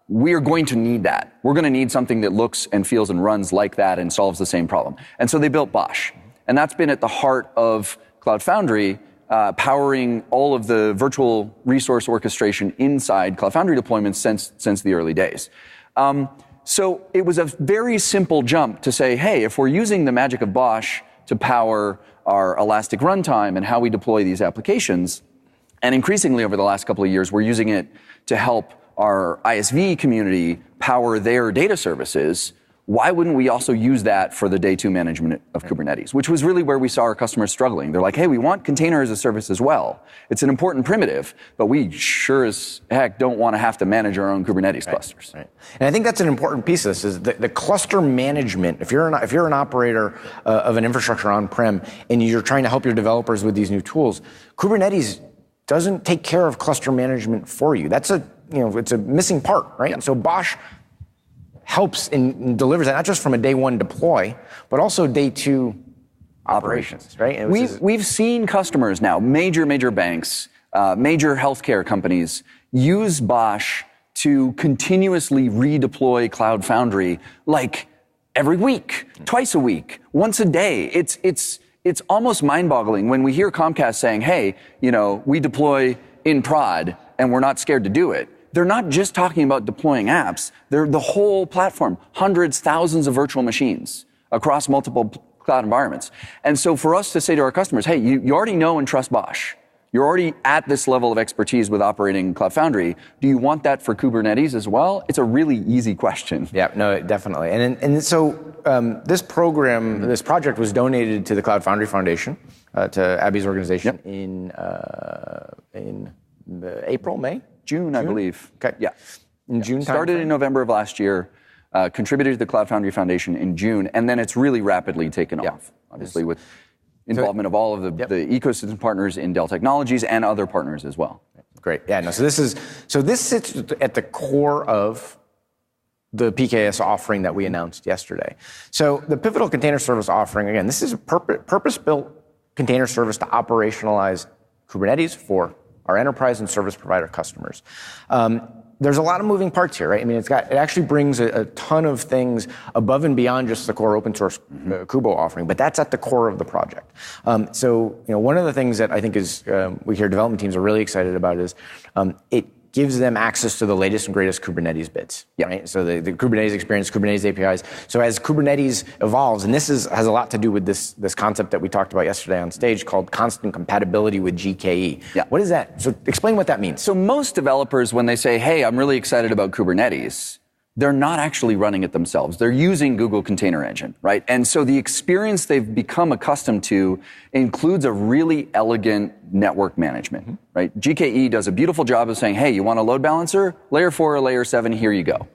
We are going to need that. We're going to need something that looks and feels and runs like that and solves the same problem. And so they built Bosch. And that's been at the heart of Cloud Foundry, powering all of the virtual resource orchestration inside Cloud Foundry deployments since the early days. So it was a very simple jump to say, hey, if we're using the magic of Bosch to power our elastic runtime and how we deploy these applications, and increasingly over the last couple of years, we're using it to help our ISV community power their data services, why wouldn't we also use that for the day two management of Kubernetes, which was really where we saw our customers struggling. They're like, hey, we want container as a service as well. It's an important primitive, but we sure as heck don't want to have to manage our own Kubernetes clusters. Right. And I think that's an important piece of this is the cluster management. If you're an operator of an infrastructure on-prem and you're trying to help your developers with these new tools, Kubernetes doesn't take care of cluster management for you. That's it's a missing part, right? And so Bosch helps and delivers that, not just from a day one deploy, but also day two operations, right? And we've seen customers now, major banks, major healthcare companies, use Bosch to continuously redeploy Cloud Foundry like every week, twice a week, once a day. It's almost mind-boggling when we hear Comcast saying, hey, we deploy in prod and we're not scared to do it. They're not just talking about deploying apps. They're the whole platform, hundreds, thousands of virtual machines across multiple cloud environments. And so for us to say to our customers, hey, you already know and trust Bosch. You're already at this level of expertise with operating Cloud Foundry. Do you want that for Kubernetes as well? It's a really easy question. Yeah, no, definitely. And so this project was donated to the Cloud Foundry Foundation, to Abby's organization in April, May? June, I believe. Okay. Yeah. In June. Started in November of last year, contributed to the Cloud Foundry Foundation in June, and then it's really rapidly taken off, obviously, with involvement of all of the ecosystem partners in Dell Technologies and other partners as well. Great. Yeah, no, so this sits at the core of the PKS offering that we announced yesterday. So the Pivotal Container Service offering, again, this is a purpose-built container service to operationalize Kubernetes for our enterprise and service provider customers. There's a lot of moving parts here, right? I mean, it actually brings a ton of things above and beyond just the core open source Kubo offering, but that's at the core of the project. So, one of the things that I think is we hear development teams are really excited about is it gives them access to the latest and greatest Kubernetes bits. Yeah. Right? So the Kubernetes experience, Kubernetes APIs. So as Kubernetes evolves, and this has a lot to do with this concept that we talked about yesterday on stage called constant compatibility with GKE. Yeah. What is that? So explain what that means. So most developers, when they say, hey, I'm really excited about Kubernetes, they're not actually running it themselves. They're using Google Container Engine, right? And so the experience they've become accustomed to includes a really elegant network management, right? GKE does a beautiful job of saying, hey, you want a load balancer? Layer 4 or layer 7, here you go.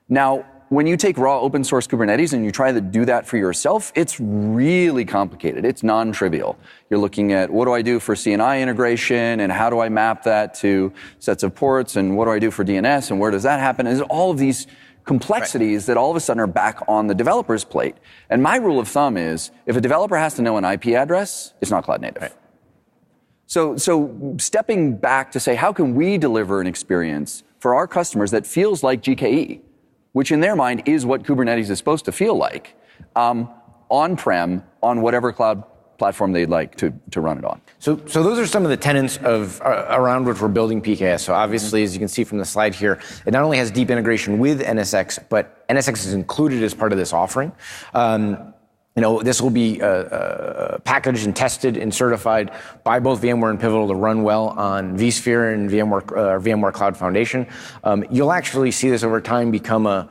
Now, when you take raw open source Kubernetes and you try to do that for yourself, it's really complicated. It's non-trivial. You're looking at what do I do for CNI integration and how do I map that to sets of ports and what do I do for DNS and where does that happen? There's all of these complexities that all of a sudden are back on the developer's plate. And my rule of thumb is if a developer has to know an IP address, it's not cloud native. Right. So stepping back to say, how can we deliver an experience for our customers that feels like GKE, which in their mind is what Kubernetes is supposed to feel like, on-prem, on whatever cloud platform they'd like to run it on. So those are some of the tenets of around which we're building PKS. So obviously, as you can see from the slide here, it not only has deep integration with NSX, but NSX is included as part of this offering. This will be packaged and tested and certified by both VMware and Pivotal to run well on vSphere and VMware Cloud Foundation. You'll actually see this over time become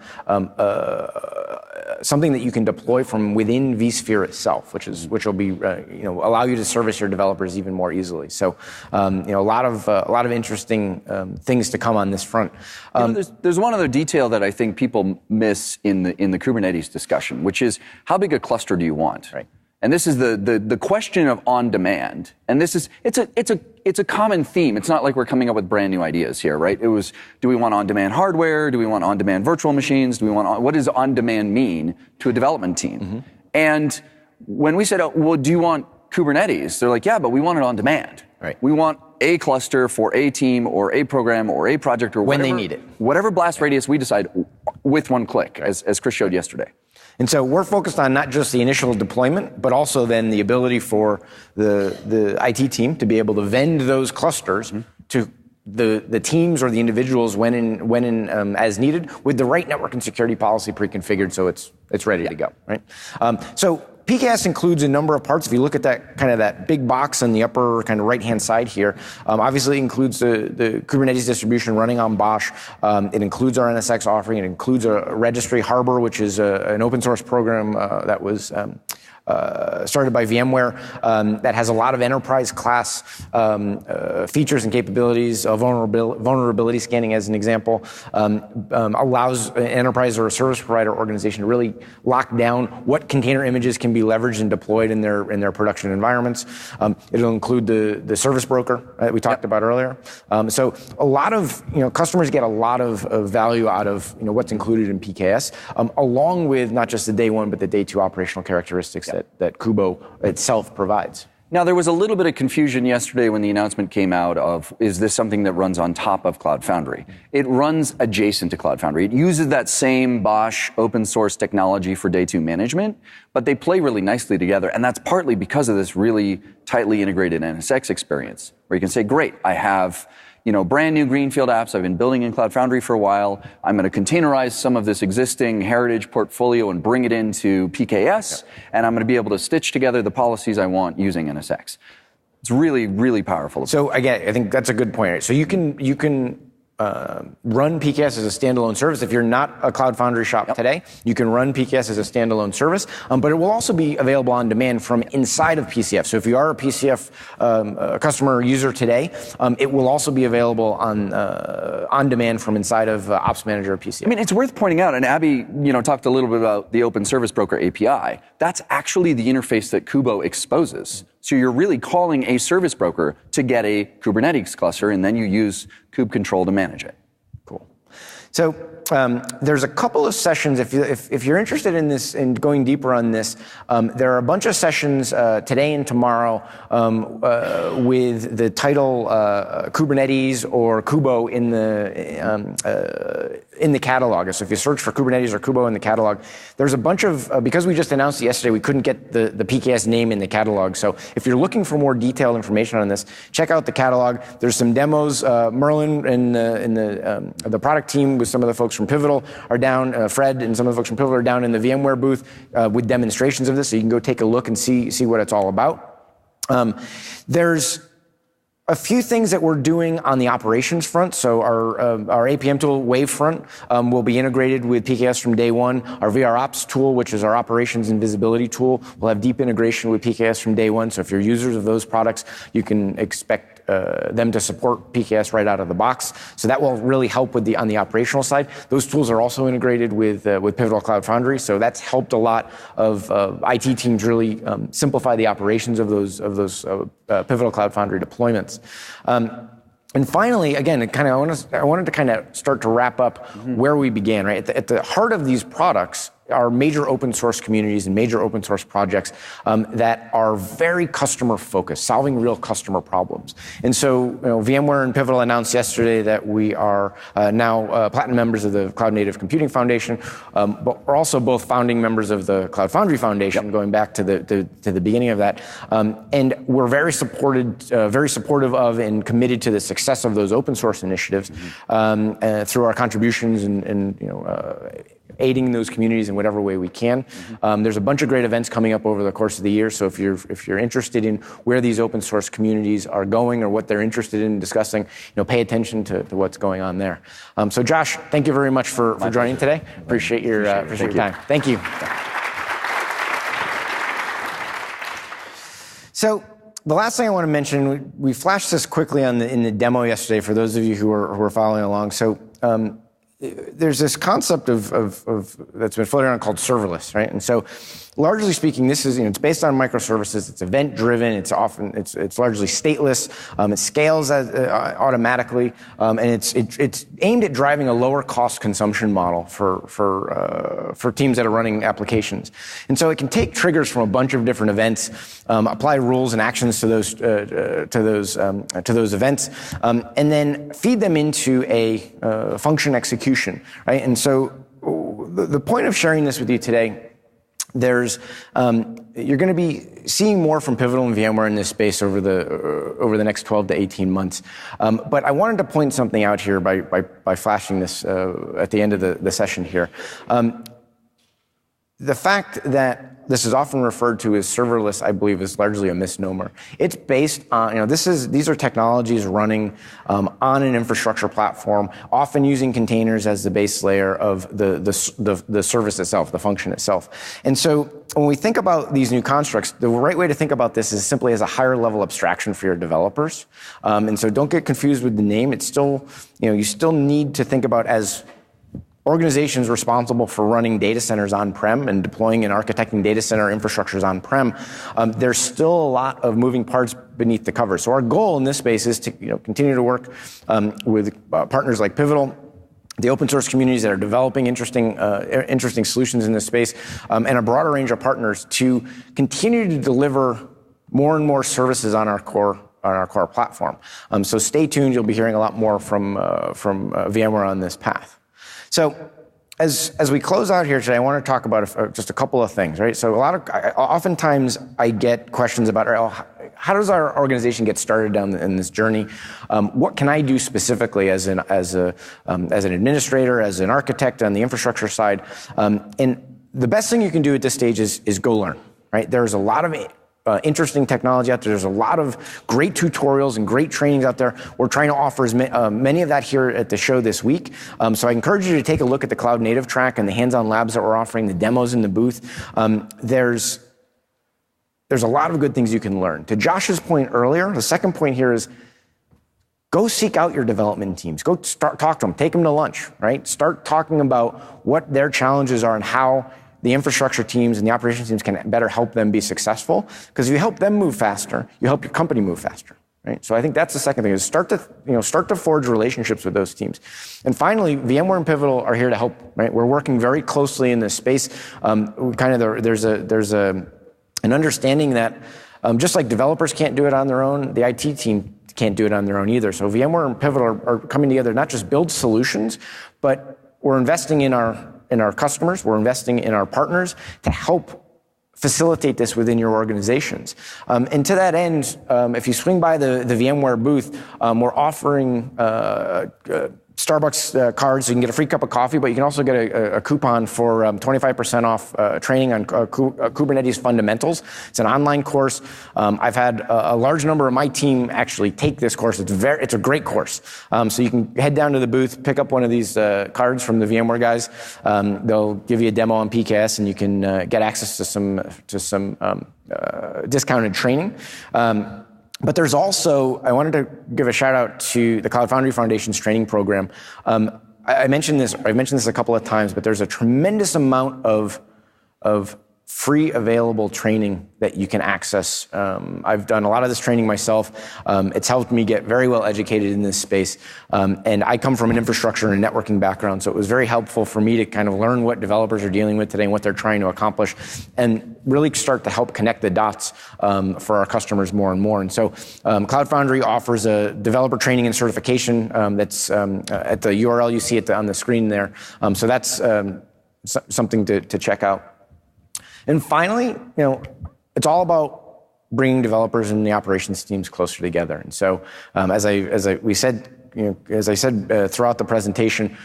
something that you can deploy from within vSphere itself, which will be allow you to service your developers even more easily. So a lot of interesting things to come on this front. There's one other detail that I think people miss in the Kubernetes discussion, which is how big a cluster do you want? Right. And this is the question of on demand. And it's a common theme. It's not like we're coming up with brand new ideas here, right? It was, do we want on demand hardware? Do we want on demand virtual machines? What does on demand mean to a development team? And when we said, well, do you want Kubernetes? They're like, yeah, but we want it on demand. Right. We want a cluster for a team or a program or a project or whatever, when they need it. Whatever blast radius we decide with one click, as Chris showed yesterday. And so we're focused on not just the initial deployment, but also then the ability for the IT team to be able to vend those clusters to the teams or the individuals when as needed with the right network and security policy pre-configured so it's ready to go, right? So PKS includes a number of parts. If you look at that big box on the upper kind of right-hand side here, obviously it includes the Kubernetes distribution running on Bosch. It includes our NSX offering. It includes a registry, Harbor, which is an open source program that was started by VMware that has a lot of enterprise class features and capabilities. Vulnerability scanning, as an example, allows an enterprise or a service provider organization to really lock down what container images can be leveraged and deployed in their production environments. It'll include the service broker that we talked about earlier. So a lot of customers get a lot of value out of what's included in PKS, along with not just the day one but the day two operational characteristics that Kubo itself provides. Now, there was a little bit of confusion yesterday when the announcement came out of, is this something that runs on top of Cloud Foundry? It runs adjacent to Cloud Foundry. It uses that same Bosch open source technology for day two management, but they play really nicely together. And that's partly because of this really tightly integrated NSX experience, where you can say, great, I have brand new greenfield apps I've been building in Cloud Foundry for a while. I'm going to containerize some of this existing heritage portfolio and bring it into PKS, and I'm going to be able to stitch together the policies I want using NSX. It's really, really powerful. So again, I think that's a good point. So you can run PKS as a standalone service. If you're not a Cloud Foundry shop today, you can run PKS as a standalone service, but it will also be available on demand from inside of PCF. So if you are a PCF customer or user today, it will also be available on demand from inside of Ops Manager or PCF. I mean, it's worth pointing out, and Abby, talked a little bit about the Open Service Broker API. That's actually the interface that Kubo exposes. So you're really calling a service broker to get a Kubernetes cluster, and then you use kube control to manage it. Cool. So there's a couple of sessions. If you're interested in this and going deeper on this, there are a bunch of sessions today and tomorrow with the title Kubernetes or Kubo in the catalog. So if you search for Kubernetes or Kubo in the catalog, there's a bunch of because we just announced it yesterday, we couldn't get the PKS name in the catalog. So if you're looking for more detailed information on this, check out the catalog. There's some demos. Merlin and the product team with some of the folks from Pivotal are down. Fred and some of the folks from Pivotal are down in the VMware booth with demonstrations of this, so you can go take a look and see what it's all about. There's A few things that we're doing on the operations front. So our APM tool, Wavefront, will be integrated with PKS from day one. Our VR Ops tool, which is our operations and visibility tool, will have deep integration with PKS from day one. So if you're users of those products, you can expect them to support PKS right out of the box. So that will really help with on the operational side. Those tools are also integrated with Pivotal Cloud Foundry. So that's helped a lot of IT teams really simplify the operations of those Pivotal Cloud Foundry deployments. And finally, again, I wanted to kind of start to wrap up where we began, right? At the heart of these products are major open source communities and major open source projects that are very customer focused, solving real customer problems. And so, VMware and Pivotal announced yesterday that we are now platinum members of the Cloud Native Computing Foundation, but we're also both founding members of the Cloud Foundry Foundation, going back to the beginning of that. And we're very supportive of and committed to the success of those open source initiatives through our contributions and aiding those communities in whatever way we can. There's a bunch of great events coming up over the course of the year. So if you're interested in where these open source communities are going or what they're interested in discussing, pay attention to what's going on there. So Josh, thank you very much for joining today. Appreciate your time. Thank you. So the last thing I want to mention, we flashed this quickly in the demo yesterday for those of you who are following along. So there's this concept of that's been floating around called serverless, right? And so, largely speaking, this is it's based on microservices. It's event driven. It's largely stateless. It scales automatically, and it's aimed at driving a lower cost consumption model for teams that are running applications. And so it can take triggers from a bunch of different events, apply rules and actions to those events, and then feed them into a function execution, right? And so the point of sharing this with you today, you're going to be seeing more from Pivotal and VMware in this space over the next 12 to 18 months. But I wanted to point something out here by flashing this at the end of the session here. The fact that this is often referred to as serverless, I believe, is largely a misnomer. It's based on, these are technologies running on an infrastructure platform, often using containers as the base layer of the service itself, the function itself. And so when we think about these new constructs, the right way to think about this is simply as a higher level abstraction for your developers. And so don't get confused with the name. It's still, you still need to think about as organizations responsible for running data centers on-prem and deploying and architecting data center infrastructures on-prem, there's still a lot of moving parts beneath the cover. So our goal in this space is to continue to work with partners like Pivotal, the open source communities that are developing interesting solutions in this space, and a broader range of partners to continue to deliver more and more services on our core platform. So stay tuned. You'll be hearing a lot more from VMware on this path. So as we close out here today, I want to talk about just a couple of things, right? So oftentimes I get questions about, how does our organization get started in this journey? What can I do specifically as an administrator, as an architect on the infrastructure side? And the best thing you can do at this stage is go learn, right? There's a lot of interesting technology out there. There's a lot of great tutorials and great trainings out there. We're trying to offer many of that here at the show this week. So I encourage you to take a look at the Cloud Native track and the hands-on labs that we're offering, the demos in the booth. There's a lot of good things you can learn. To Josh's point earlier, the second point here is go seek out your development teams. Go talk to them. Take them to lunch, right? Start talking about what their challenges are and how the infrastructure teams and the operations teams can better help them be successful. Because if you help them move faster, you help your company move faster, right? So I think that's the second thing, is start to forge relationships with those teams. And finally, VMware and Pivotal are here to help, right? We're working very closely in this space. There's an understanding that just like developers can't do it on their own, the IT team can't do it on their own either. So VMware and Pivotal are coming together, not just build solutions, but we're investing in our customers, we're investing in our partners to help facilitate this within your organizations. And to that end, if you swing by the VMware booth, we're offering Starbucks cards, so you can get a free cup of coffee, but you can also get a coupon for 25% off training on Kubernetes fundamentals. It's an online course. I've had a large number of my team actually take this course. It's a great course. So you can head down to the booth, pick up one of these cards from the VMware guys. They'll give you a demo on PKS, and you can get access to some discounted training. But there's also, I wanted to give a shout out to the Cloud Foundry Foundation's training program. I've mentioned this a couple of times, but there's a tremendous amount of free available training that you can access. I've done a lot of this training myself. It's helped me get very well educated in this space. And I come from an infrastructure and networking background, so it was very helpful for me to kind of learn what developers are dealing with today and what they're trying to accomplish, and really start to help connect the dots for our customers more and more. And so Cloud Foundry offers a developer training and certification that's at the URL you see on the screen there. So that's something to check out. And finally, it's all about bringing developers and the operations teams closer together. And so, as I said throughout the presentation,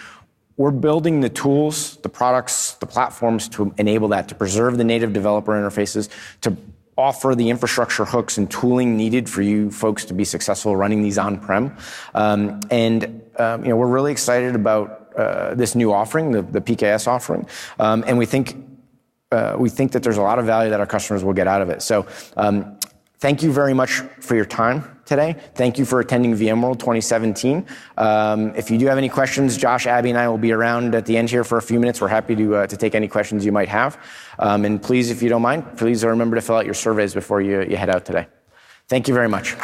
we're building the tools, the products, the platforms to enable that, to preserve the native developer interfaces, to offer the infrastructure hooks and tooling needed for you folks to be successful running these on-prem. We're really excited about this new offering, the PKS offering, and we think that there's a lot of value that our customers will get out of it. So thank you very much for your time today. Thank you for attending VMworld 2017. If you do have any questions, Josh, Abby, and I will be around at the end here for a few minutes. We're happy to take any questions you might have. And please, if you don't mind, please remember to fill out your surveys before you head out today. Thank you very much.